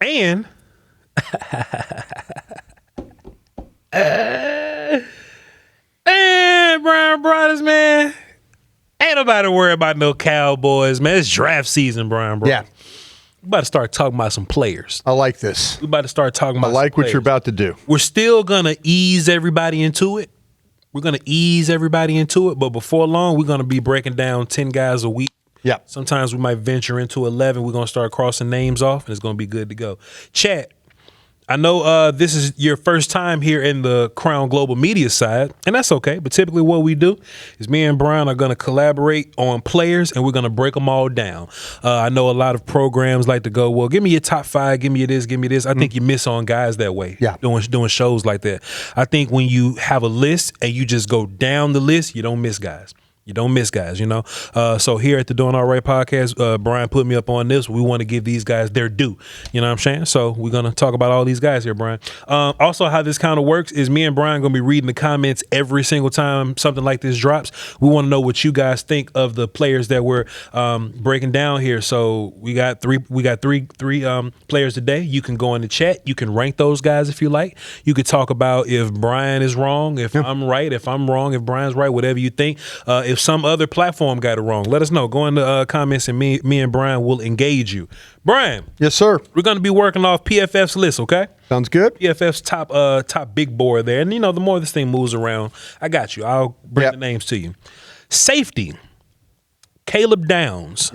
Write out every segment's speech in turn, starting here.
And and Bryan Broaddus, man. Ain't nobody worry about no Cowboys, man. It's draft season, Bryan Broaddus. Yeah. We about to start talking about some players. I like this. We about to start talking about I like some what you're players. about to do. We're still going to ease everybody into it. We're going to ease everybody into it. But before long, we're going to be breaking down 10 guys a week. Yeah. Sometimes we might venture into 11. We're going to start crossing names off, and it's going to be good to go. Chat. I know this is your first time here in the Crown Global Media side, and that's okay. But typically what we do is me and Bryan are going to collaborate on players, and we're going to break them all down. I know a lot of programs like to go, well, give me your top 5, give me your this, give me this. I think you miss on guys that way, doing shows like that. I think when you have a list and you just go down the list, you don't miss guys. You don't miss guys, you know. So here at the Doin Alright podcast, Bryan put me up on this. We want to give these guys their due. You know what I'm saying? So we're going to talk about all these guys here, Bryan. Also, how this kind of works is me and Bryan going to be reading the comments every single time something like this drops. We want to know what you guys think of the players that we're breaking down here. So we got three players today. You can go in the chat. You can rank those guys if you like. You could talk about if Bryan is wrong, if I'm right, if I'm wrong, if Bryan's right, whatever you think. If some other platform got it wrong, let us know. Go in the comments and me and Bryan will engage you. Bryan. Yes, sir. We're going to be working off PFF's list, okay? Sounds good. PFF's top big board there. And, you know, the more this thing moves around, I got you. I'll bring the names to you. Safety, Caleb Downs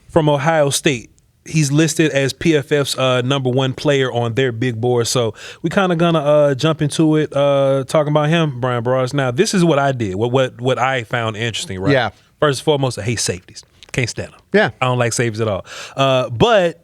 from Ohio State. He's listed as PFF's #1 player on their big board. So we kind of gonna jump into it, talking about him, Bryan Broaddus. Now, this is what I did, what I found interesting, right? Yeah. First and foremost, I hate safeties. Can't stand them. Yeah. I don't like safeties at all. But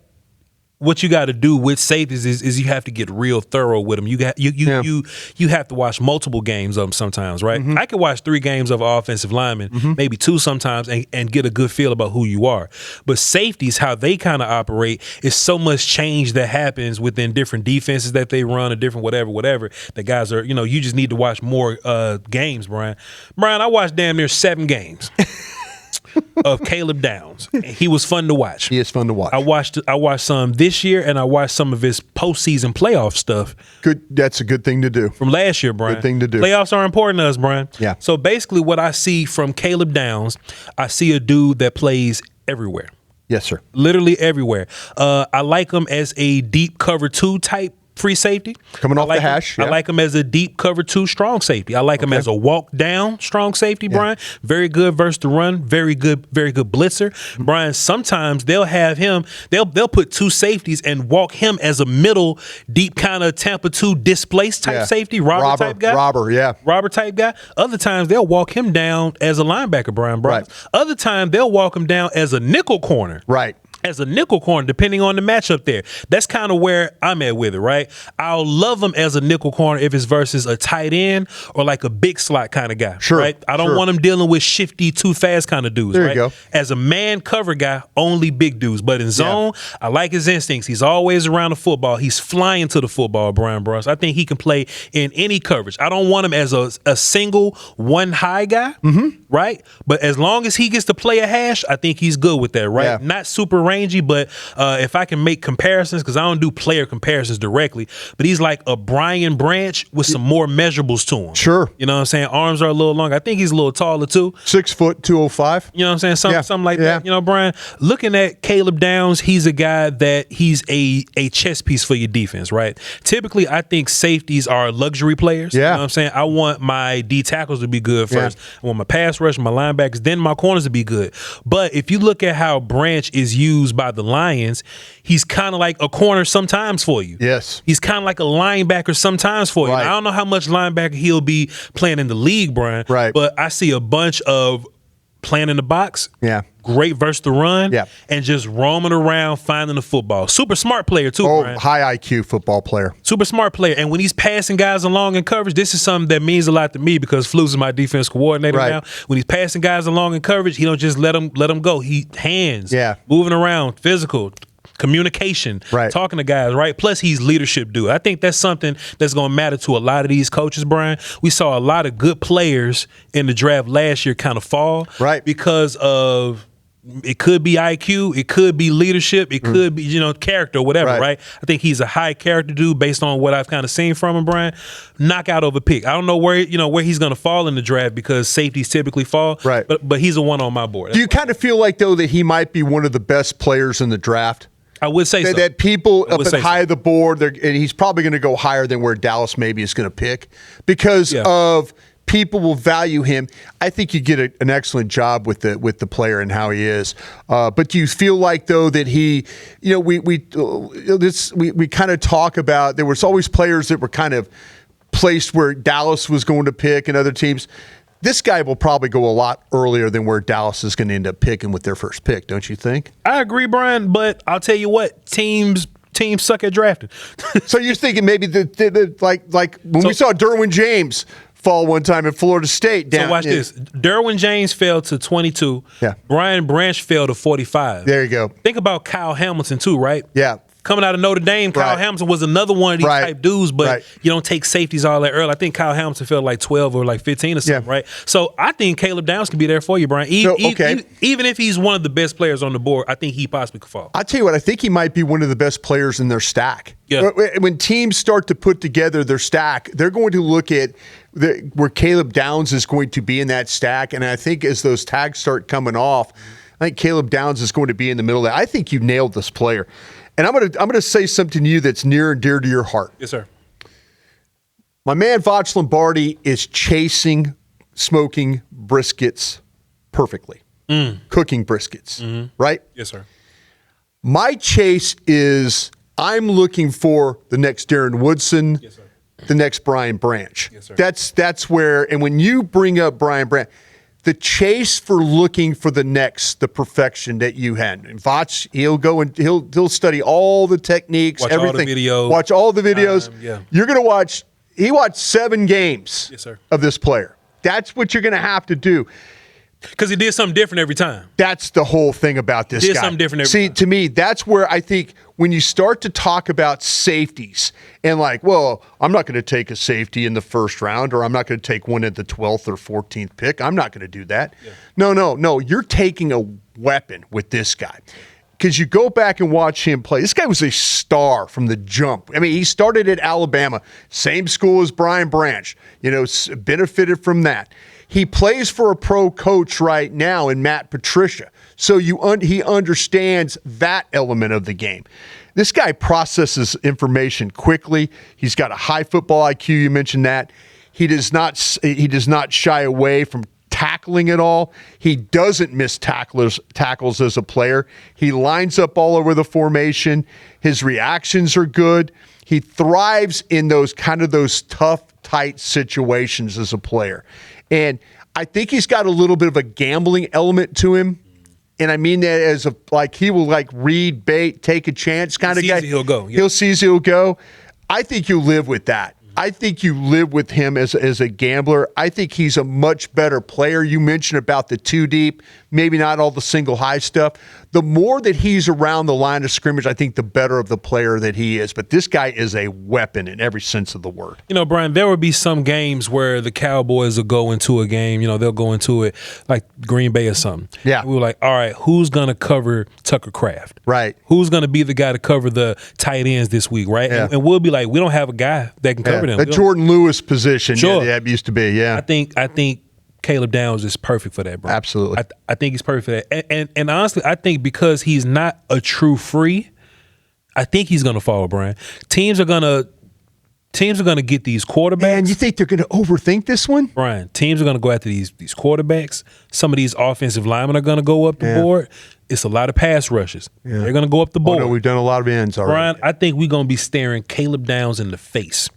what you got to do with safeties is you have to get real thorough with them. You have to watch multiple games of them sometimes, right? I can watch 3 games of an offensive lineman, maybe 2 sometimes, and get a good feel about who you are. But safeties, how they kind of operate, is so much change that happens within different defenses that they run, or different whatever. The guys are, you just need to watch more games, Bryan. Bryan, I watched damn near 7 games. Of Caleb Downs. He was fun to watch. He is fun to watch. I watched some this year, and I watched some of his postseason playoff stuff. Good. That's a good thing to do. From last year, Bryan. Good thing to do. Playoffs are important to us, Bryan. Yeah. So basically what I see from Caleb Downs, I see a dude that plays everywhere. Yes, sir. Literally everywhere. I like him as a deep cover 2 type free safety. Coming off the hash. I like him as a deep cover 2 strong safety. I like him as a walk down strong safety, Bryan. Very good versus the run. Very good blitzer. Bryan, sometimes they'll have him, they'll put 2 safeties and walk him as a middle, deep kind of Tampa 2 displaced type safety, robber type guy. Robber type guy. Other times they'll walk him down as a linebacker, Bryan Broaddus. Right. Other time they'll walk him down as a nickel corner. Right. As a nickel corner, depending on the matchup there. That's kind of where I'm at with it, right? I'll love him as a nickel corner if it's versus a tight end or like a big slot kind of guy, right? I don't want him dealing with shifty, too fast kind of dudes, there right? You go. As a man cover guy, only big dudes. But in zone, I like his instincts. He's always around the football. He's flying to the football, Bryan Broaddus. I think he can play in any coverage. I don't want him as a single one high guy, right? But as long as he gets to play a hash, I think he's good with that, right? Yeah. Not super rangy, but if I can make comparisons, because I don't do player comparisons directly, but he's like a Brian Branch with some more measurables to him. Sure. You know what I'm saying? Arms are a little longer. I think he's a little taller too. 6 foot, 205. You know what I'm saying? Something like that. You know, Bryan, looking at Caleb Downs, he's a guy that he's a chess piece for your defense, right? Typically, I think safeties are luxury players. You know what I'm saying? I want my D tackles to be good first. I want my pass rush, my linebackers, then my corners to be good. But if you look at how Branch is used by the Lions, he's kind of like a corner sometimes for you. Yes. He's kind of like a linebacker sometimes for you. Right. Now, I don't know how much linebacker he'll be playing in the league, Bryan. Right. But I see a bunch of playing in the box. Yeah. Great versus the run. Yeah. And just roaming around finding the football. Super smart player too, Bryan. High IQ football player. Super smart player. And when he's passing guys along in coverage, this is something that means a lot to me because Flus is my defense coordinator now. When he's passing guys along in coverage, he don't just let them go. He hands. Moving around, physical. Communication, talking to guys, right? Plus, he's leadership dude. I think that's something that's going to matter to a lot of these coaches, Bryan. We saw a lot of good players in the draft last year kind of fall because of It could be IQ, it could be leadership, it could be, character, whatever, right? I think he's a high character dude based on what I've kind of seen from him, Brian. Knockout over pick. I don't know where he's going to fall in the draft because safeties typically fall, right? But he's a one on my board. Do you kind of feel like, though, that he might be one of the best players in the draft? I would say so. That people up at high of the board, and he's probably going to go higher than where Dallas maybe is going to pick because of people will value him. I think you get an excellent job with the player and how he is. But do you feel like, though, that he, we kind of talk about there was always players that were kind of placed where Dallas was going to pick and other teams. This guy will probably go a lot earlier than where Dallas is going to end up picking with their first pick, don't you think? I agree, Brian, but I'll tell you what, teams suck at drafting. So you're thinking maybe like when we saw Derwin James fall one time at Florida State. So watch this. Derwin James fell to 22. Yeah. Brian Branch fell to 45. There you go. Think about Kyle Hamilton too, right? Yeah. Coming out of Notre Dame, Kyle Hamilton was another one of these type dudes, but you don't take safeties all that early. I think Kyle Hamilton fell like 12 or like 15 or something, right? So I think Caleb Downs can be there for you, Brian. Even if he's one of the best players on the board, I think he possibly could fall. I'll tell you what, I think he might be one of the best players in their stack. Yeah. When teams start to put together their stack, they're going to look at where Caleb Downs is going to be in that stack, and I think as those tags start coming off, I think Caleb Downs is going to be in the middle of that. I think you nailed this player. And I'm gonna say something to you that's near and dear to your heart. Yes, sir. My man Voch Lombardi is chasing smoking briskets perfectly. Cooking briskets, right? Yes, sir. My chase is I'm looking for the next Darren Woodson, yes, sir, the next Bryan Branch. Yes, sir. That's where, and when you bring up Bryan Branch, the chase for looking for the perfection that you had. And Voch, he'll go and he'll study all the techniques, everything. Watch all the videos. You're going to watch. He watched 7 games of this player. That's what you're going to have to do. Because he did something different every time. That's the whole thing about this guy. He did something different every time. To me, that's where I think when you start to talk about safeties and like, well, I'm not going to take a safety in the first round or I'm not going to take one at the 12th or 14th pick. I'm not going to do that. Yeah. No. You're taking a weapon with this guy. Because you go back and watch him play. This guy was a star from the jump. I mean, he started at Alabama, same school as Bryan Branch, benefited from that. He plays for a pro coach right now in Matt Patricia. So he understands that element of the game. This guy processes information quickly. He's got a high football IQ. You mentioned that. He does not shy away from tackling at all. He doesn't miss tackles as a player. He lines up all over the formation. His reactions are good. He thrives in those tough, tight situations as a player. And I think he's got a little bit of a gambling element to him. And I mean that as he will read bait, take a chance kind of guy. He'll go. He'll seize, he'll go. I think you live with that. I think you live with him as a gambler. I think he's a much better player. You mentioned about the 2 deep, maybe not all the single high stuff. The more that he's around the line of scrimmage, I think the better of the player that he is. But this guy is a weapon in every sense of the word. Brian, there will be some games where the Cowboys will go into a game, they'll go into it like Green Bay or something. Yeah. We were like, all right, who's going to cover Tucker Kraft? Right. Who's going to be the guy to cover the tight ends this week, right? Yeah. And we'll be like, we don't have a guy that can cover them. A Jordan Lewis position. Sure. Yeah, it used to be, yeah. I think Caleb Downs is perfect for that, bro. Absolutely. I think he's perfect for that. And honestly, I think because he's not a true free, I think he's going to fall, Brian. Teams are going to get these quarterbacks. And you think they're going to overthink this one? Brian, teams are going to go after these quarterbacks. Some of these offensive linemen are going to go up the board. It's a lot of pass rushes. Yeah. They're going to go up the board. Oh, no, we've done a lot of ends already. Brian, I think we're going to be staring Caleb Downs in the face.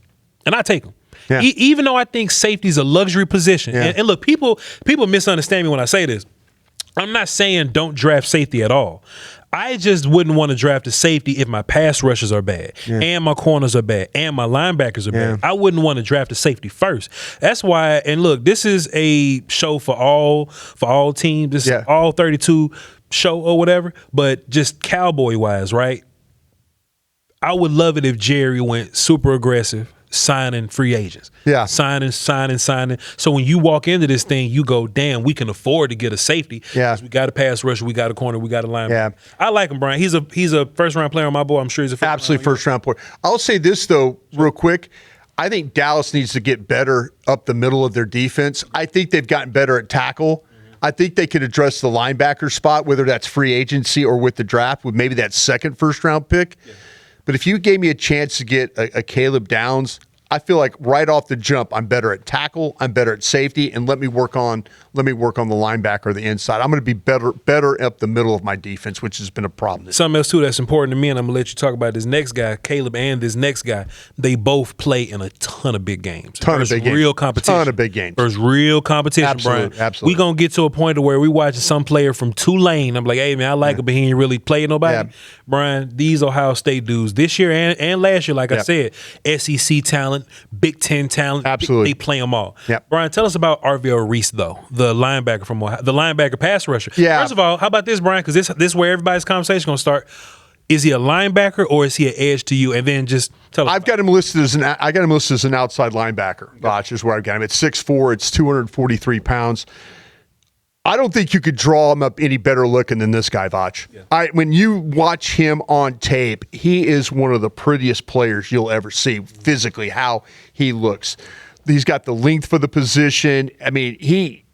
And I take him. Yeah. Even though I think safety is a luxury position. Yeah. And look, people misunderstand me when I say this. I'm not saying don't draft safety at all. I just wouldn't want to draft a safety if my pass rushes are bad and my corners are bad and my linebackers are bad. I wouldn't want to draft a safety first. That's why, and look, this is a show for all teams. This is all 32 show or whatever, but just Cowboy-wise, right? I would love it if Jerry went super aggressive signing free agents. Yeah. Signing. So when you walk into this thing, you go, damn, we can afford to get a safety. Yeah. We got a pass rusher, we got a corner, we got a linebacker. Yeah. I like him, Brian. He's a first-round player on my board. I'm sure he's a absolutely first-round player. I'll say this, though, real quick. I think Dallas needs to get better up the middle of their defense. I think they've gotten better at tackle. I think they could address the linebacker spot, whether that's free agency or with the draft, with maybe that second first-round pick. Yeah. But if you gave me a chance to get a Caleb Downs, I feel like right off the jump, I'm better at tackle, I'm better at safety, and let me work on the linebacker or the inside. I'm going to be better up the middle of my defense, which has been a problem. Something else too that's important to me, and I'm gonna let you talk about this next guy, Caleb, and this next guy. They both play in a ton of big games. Real competition. Ton of big games. There's real competition, absolutely, Brian. Absolutely. We gonna get to a point where we watching some player from Tulane. I'm like, hey man, I like him, but he ain't really played nobody. Yeah. Brian, these Ohio State dudes this year and last year, like I said, SEC talent, Big Ten talent. Absolutely. They play them all. Yep. Brian, tell us about Arvell Reese, though, the linebacker from Ohio, the linebacker pass rusher. Yeah. First of all, how about this, Brian? Because this is where everybody's conversation going to start. Is he a linebacker or is he an edge to you? And then just tell us. I got him listed as an outside linebacker. Voch is where I've got him. It's 6'4", it's 243 pounds. I don't think you could draw him up any better looking than this guy, Voch. Yeah. When you watch him on tape, he is one of the prettiest players you'll ever see physically, how he looks. He's got the length for the position. I mean, he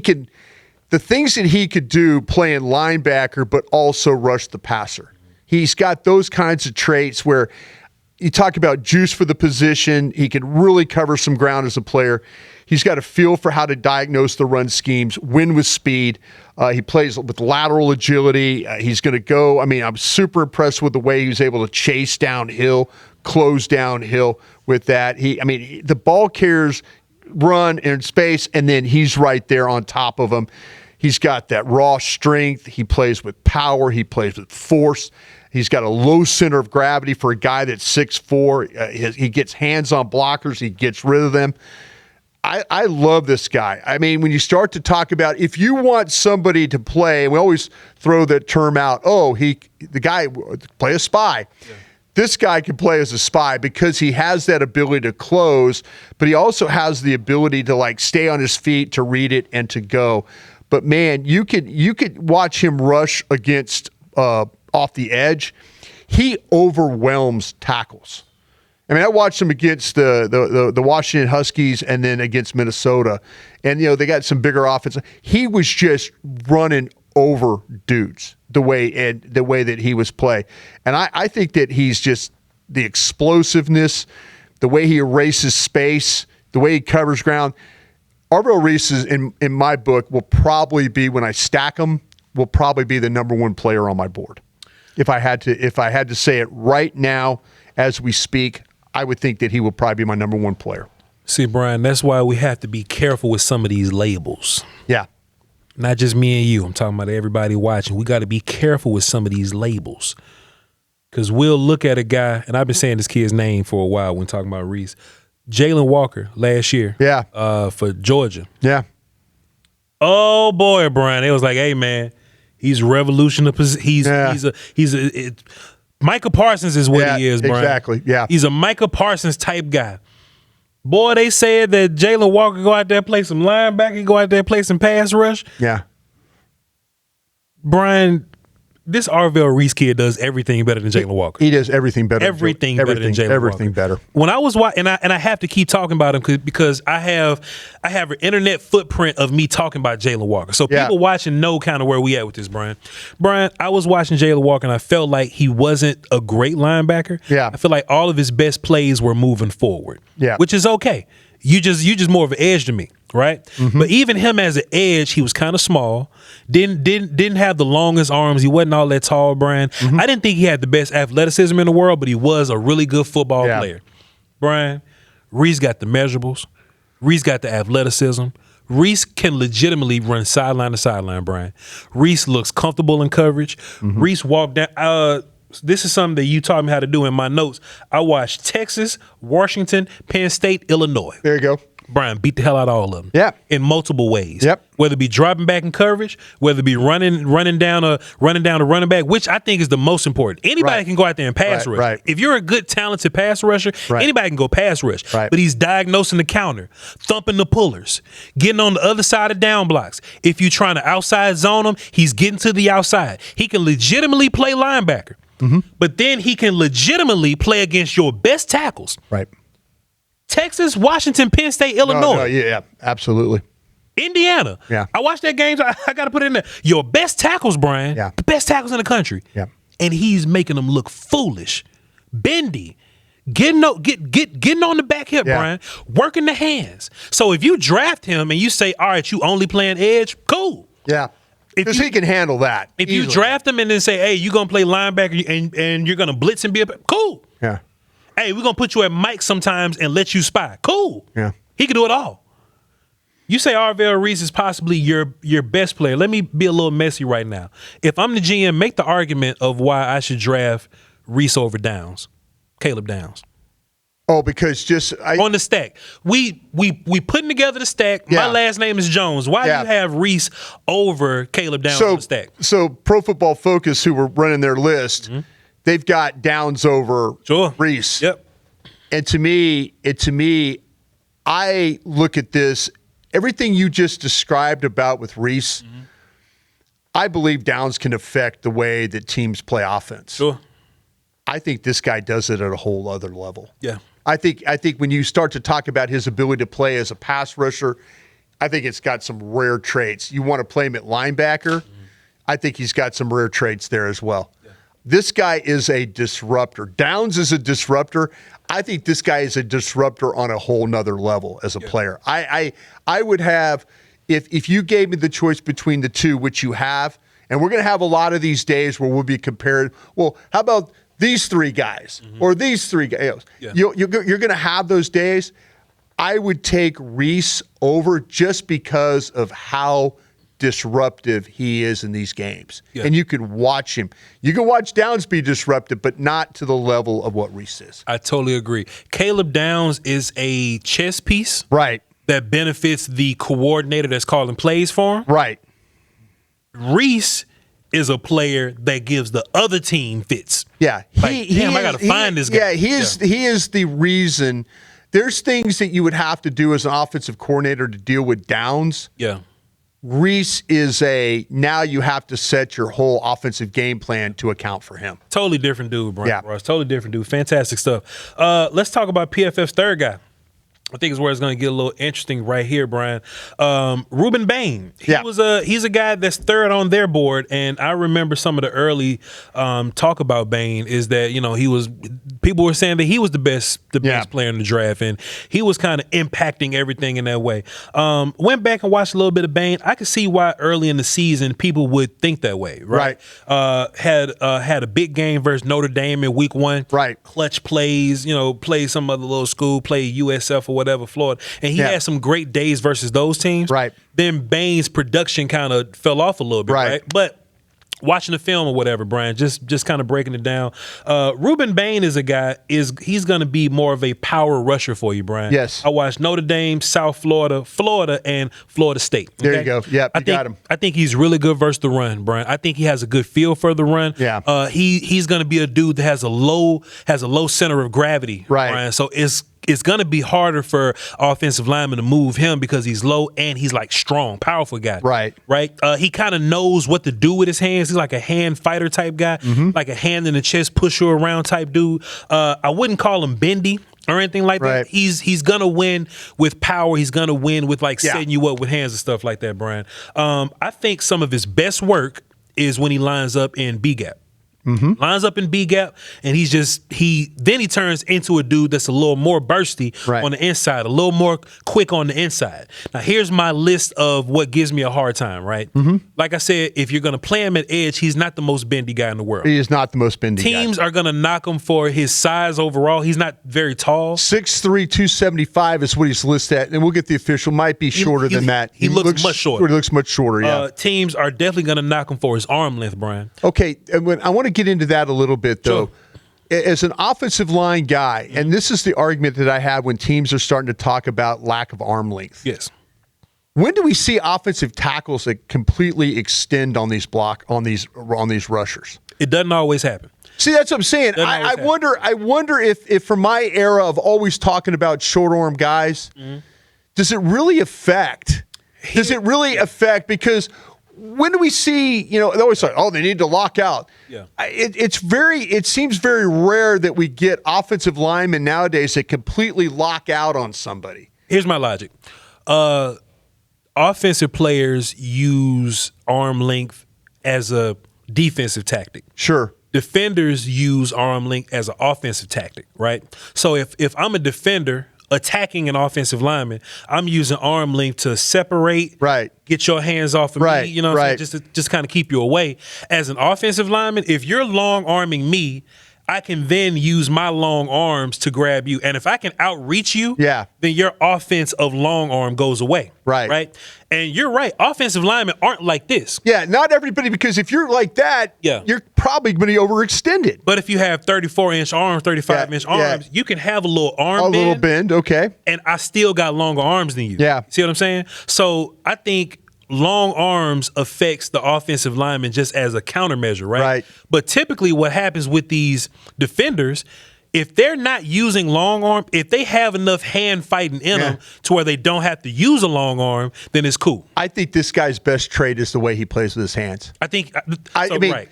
can – the things that he could do playing linebacker but also rush the passer. He's got those kinds of traits where you talk about juice for the position. He can really cover some ground as a player. He's got a feel for how to diagnose the run schemes, win with speed. He plays with lateral agility. He's going to go. I mean, I'm super impressed with the way he was able to chase downhill, close downhill with that. The ball carriers run in space, and then he's right there on top of them. He's got that raw strength. He plays with power. He plays with force. He's got a low center of gravity for a guy that's 6'4". He gets hands on blockers. He gets rid of them. I love this guy. I mean, when you start to talk about if you want somebody to play, we always throw that term out, the guy play a spy. Yeah. This guy can play as a spy because he has that ability to close, but he also has the ability to stay on his feet, to read it, and to go. But man, you could watch him rush against off the edge. He overwhelms tackles. I mean, I watched him against the Washington Huskies and then against Minnesota, and they got some bigger offense. He was just running over dudes the way that he was playing, and I think that he's just the explosiveness, the way he erases space, the way he covers ground. Arvell Reese is, in my book, will probably be, when I stack him, will probably be the number one player on my board. If I had to say it right now as we speak, I would think that he will probably be my number one player. See, Brian, that's why we have to be careful with some of these labels. Yeah. Not just me and you. I'm talking about everybody watching. We got to be careful with some of these labels. Because we'll look at a guy, and I've been saying this kid's name for a while when talking about Reese. Jalen Walker last year. Yeah. For Georgia. Yeah. Oh, boy, Brian. It was like, hey, man, he's revolutionary. He's a Micah Parsons is what he is, Brian. Exactly, yeah. He's a Micah Parsons type guy. Boy, they said that Jalen Walker go out there play some linebacker, go out there play some pass rush. Yeah. Brian, this Arvell Reese kid does everything better than Jalen Walker. He does everything better. Everything better than Jalen Walker. Everything better. When I was watching, and I have to keep talking about him because I have an internet footprint of me talking about Jalen Walker. So people watching know kind of where we at with this, Brian. Brian, I was watching Jalen Walker, and I felt like he wasn't a great linebacker. Yeah. I feel like all of his best plays were moving forward. Yeah. Which is okay. You just more of an edge to me, right? Mm-hmm. But even him as an edge, he was kind of small. Didn't have the longest arms. He wasn't all that tall, Brian. Mm-hmm. I didn't think he had the best athleticism in the world, but he was a really good football player. Brian, Reese got the measurables. Reese got the athleticism. Reese can legitimately run sideline to sideline, Brian. Reese looks comfortable in coverage. Mm-hmm. Reese walked down. This is something that you taught me how to do in my notes. I watched Texas, Washington, Penn State, Illinois. There you go. Bryan beat the hell out of all of them. Yeah. In multiple ways. Yep. Whether it be dropping back in coverage, whether it be running down a running back, which I think is the most important. Anybody can go out there and pass rush. Right. If you're a good, talented pass rusher, anybody can go pass rush. Right. But he's diagnosing the counter, thumping the pullers, getting on the other side of down blocks. If you're trying to outside zone him, he's getting to the outside. He can legitimately play linebacker. But then he can legitimately play against your best tackles. Right. Texas, Washington, Penn State, Illinois. Yeah, absolutely. Indiana. Yeah. I watched that game. So I got to put it in there. Your best tackles, Bryan. Yeah. The best tackles in the country. Yeah. And he's making them look foolish, bendy, getting on the back hip, Bryan, working the hands. So if you draft him and you say, all right, you only playing edge, cool. Yeah. Because he can handle that. If you draft him and then say, hey, you're going to play linebacker and you're going to blitz and be cool. Yeah. Hey, we're going to put you at Mike sometimes and let you spy. Cool. Yeah. He can do it all. You say Arvell Reese is possibly your best player. Let me be a little messy right now. If I'm the GM, make the argument of why I should draft Reese over Downs, Caleb Downs. Oh, because on the stack. We putting together the stack. Yeah. My last name is Jones. Why do you have Reese over Caleb Downs on the stack? So Pro Football Focus, who were running their list, they've got Downs over Reese. Yep. And to me, I look at this, everything you just described about with Reese, I believe Downs can affect the way that teams play offense. Sure. I think this guy does it at a whole other level. Yeah. I think when you start to talk about his ability to play as a pass rusher, I think it's got some rare traits. You want to play him at linebacker, I think he's got some rare traits there as well. Yeah. This guy is a disruptor. Downs is a disruptor. I think this guy is a disruptor on a whole nother level as a player. I would have, if you gave me the choice between the two, which you have, and we're going to have a lot of these days where we'll be compared, well, how about these three guys or these three guys? Yeah. You're going to have those days. I would take Reese over just because of how disruptive he is in these games. Yeah. And you could watch him. You can watch Downs be disruptive, but not to the level of what Reese is. I totally agree. Caleb Downs is a chess piece. Right. That benefits the coordinator that's calling plays for him. Right. Reese is a player that gives the other team fits. Yeah. I got to find this guy. Yeah, he is the reason. There's things that you would have to do as an offensive coordinator to deal with Downs. Yeah. Reese is now you have to set your whole offensive game plan to account for him. Totally different dude, Bryan Broaddus. Totally different dude. Fantastic stuff. Let's talk about PFF's third guy. I think is where it's going to get a little interesting right here, Bryan. Ruben Bane. He's a guy that's third on their board, and I remember some of the early talk about Bane is that people were saying that he was the best player in the draft, and he was kind of impacting everything in that way. Went back and watched a little bit of Bane. I could see why early in the season people would think that way, right? Had a big game versus Notre Dame in week 1. Right. Clutch plays, played some other little school, played USF or whatever, Florida. And he had some great days versus those teams. Right. Then Bane's production kind of fell off a little bit, right? But watching the film or whatever, Bryan, just kind of breaking it down. Ruben Bane is a guy, he's going to be more of a power rusher for you, Bryan. Yes. I watched Notre Dame, South Florida, and Florida State. Okay? There you go. Yep, got him. I think he's really good versus the run, Bryan. I think he has a good feel for the run. Yeah. He's going to be a dude that has a low center of gravity, right? Bryan. So it's going to be harder for offensive linemen to move him because he's low and he's like strong, powerful guy. Right. He kind of knows what to do with his hands. He's like a hand fighter type guy, like a hand in the chest, push you around type dude. I wouldn't call him bendy or anything like that. He's going to win with power. He's going to win with setting you up with hands and stuff like that, Bryan. I think some of his best work is when he lines up in B-gap. Lines up in B gap, and he turns into a dude that's a little more bursty on the inside, a little more quick on the inside. Now, here's my list of what gives me a hard time, right? Like I said, if you're going to play him at edge, he's not the most bendy guy in the world. He is not the most bendy guy. Teams are going to knock him for his size overall. He's not very tall. 6'3", 275 is what he's listed at, and we'll get the official. Might be shorter than that. He looks much shorter. He looks much shorter, yeah. Teams are definitely going to knock him for his arm length, Bryan. Okay, and I want to get into that a little bit, though. Sure. as an offensive line guy, and this is the argument that I have when teams are starting to talk about lack of arm length. Yes. When do we see offensive tackles that completely extend on these rushers? It doesn't always happen. See, that's what I'm saying. I wonder if from my era of always talking about short arm guys, does it really affect? Does it really affect? Because when do we see, they always say, oh, they need to lock out. Yeah. It seems very rare that we get offensive linemen nowadays that completely lock out on somebody. Here's my logic. Offensive players use arm length as a defensive tactic. Sure. Defenders use arm length as an offensive tactic, right? So if I'm a defender attacking an offensive lineman, I'm using arm length to separate, right, get your hands off of me, you know what I'm saying? Just kind of keep you away. As an offensive lineman, if you're long arming me, I can then use my long arms to grab you. And if I can outreach you, then your offense of long arm goes away. Right. And you're right. Offensive linemen aren't like this. Yeah, not everybody, because if you're like that, you're probably going to be overextended. But if you have 34-inch arms, 35-inch arms, you can have a little arm bend. A little bend, okay. And I still got longer arms than you. Yeah. See what I'm saying? So I think long arms affects the offensive lineman just as a countermeasure, right? But typically what happens with these defenders, if they're not using long arm, if they have enough hand fighting in them to where they don't have to use a long arm, then it's cool. I think this guy's best trait is the way he plays with his hands. I think,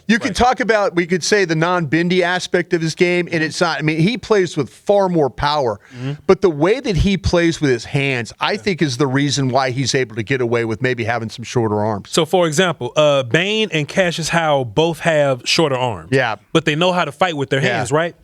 you can talk about, we could say the non-bendy aspect of his game, and it's not, he plays with far more power, but the way that he plays with his hands, I think is the reason why he's able to get away with maybe having some shorter arms. So for example, Bane and Cassius Howell both have shorter arms. Yeah. But they know how to fight with their hands, right?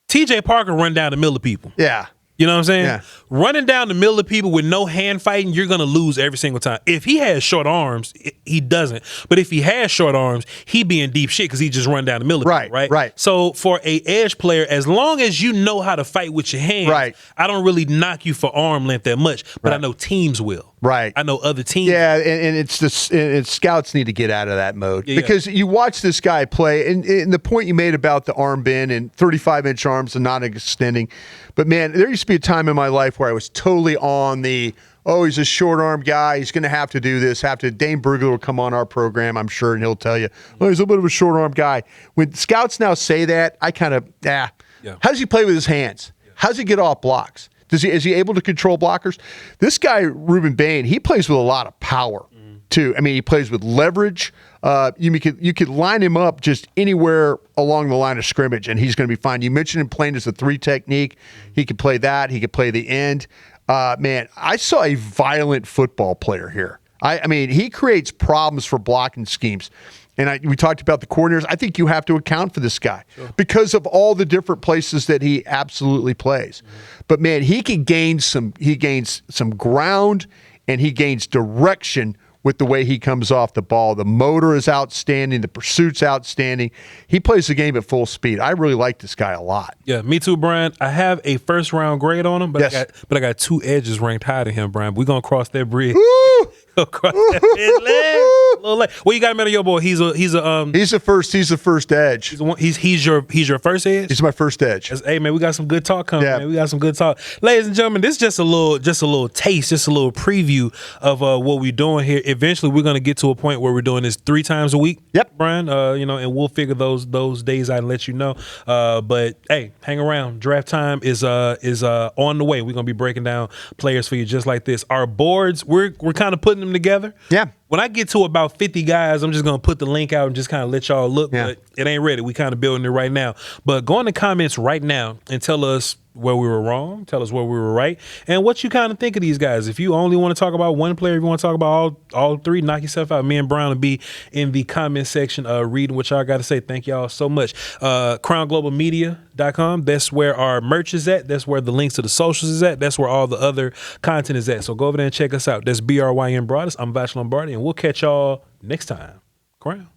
TJ Parker run down the middle of people. Yeah. You know what I'm saying? Yeah. Running down the middle of people with no hand fighting, you're going to lose every single time. If he has short arms, he doesn't. But if he has short arms, he be in deep shit because he just run down the middle of people, right? Right. So for a edge player, as long as you know how to fight with your hands, I don't really knock you for arm length that much. But I know teams will. Right. I know other teams. Yeah, and scouts need to get out of that mode because you watch this guy play, and the point you made about the arm bend and 35-inch arms and not extending. But, man, there used to be a time in my life where I was totally on the, he's a short arm guy. He's going to have to do this. Dane Brugler will come on our program, I'm sure, and he'll tell you, he's a bit of a short arm guy. When scouts now say that, I kind of, How does he play with his hands? How does he get off blocks? Is he able to control blockers? This guy, Ruben Bane, he plays with a lot of power, too. He plays with leverage. You could line him up just anywhere along the line of scrimmage, and he's going to be fine. You mentioned him playing as a 3 technique. He could play that. He could play the end. Man, I saw a violent football player here. He creates problems for blocking schemes. And we talked about the coordinators. I think you have to account for this guy because of all the different places that he absolutely plays. But man, he gains some ground, and he gains direction with the way he comes off the ball. The motor is outstanding. The pursuit's outstanding. He plays the game at full speed. I really like this guy a lot. Yeah, me too, Brian. I have a first-round grade on him, but I got 2 edges ranked higher than him, Brian. We're going to cross that bridge. Across that leg. What you got him at your boy? He's the first edge. He's your first edge? He's my first edge. Hey man, we got some good talk coming, man. We got some good talk. Ladies and gentlemen, this is just a little taste, just a little preview of what we're doing here. Eventually we're gonna get to a point where we're doing this 3 times a week. Yep. Brian. And we'll figure those days out and let you know. But hey, hang around. Draft time is on the way. We're gonna be breaking down players for you just like this. Our boards, we're kind of putting them together. Yeah. When I get to about 50 guys, I'm just going to put the link out and just kind of let y'all look, but it ain't ready. We kind of building it right now. But go in the comments right now and tell us where we were wrong, tell us where we were right, and what you kind of think of these guys. If you only want to talk about one player, if you want to talk about all 3, knock yourself out. Me and Brian will be in the comment section reading what y'all got to say. Thank y'all so much. CrownGlobalMedia.com, that's where our merch is at. That's where the links to the socials is at. That's where all the other content is at. So go over there and check us out. That's Bryan Broaddus. I'm Voch Lombardi, and we'll catch y'all next time. Crown.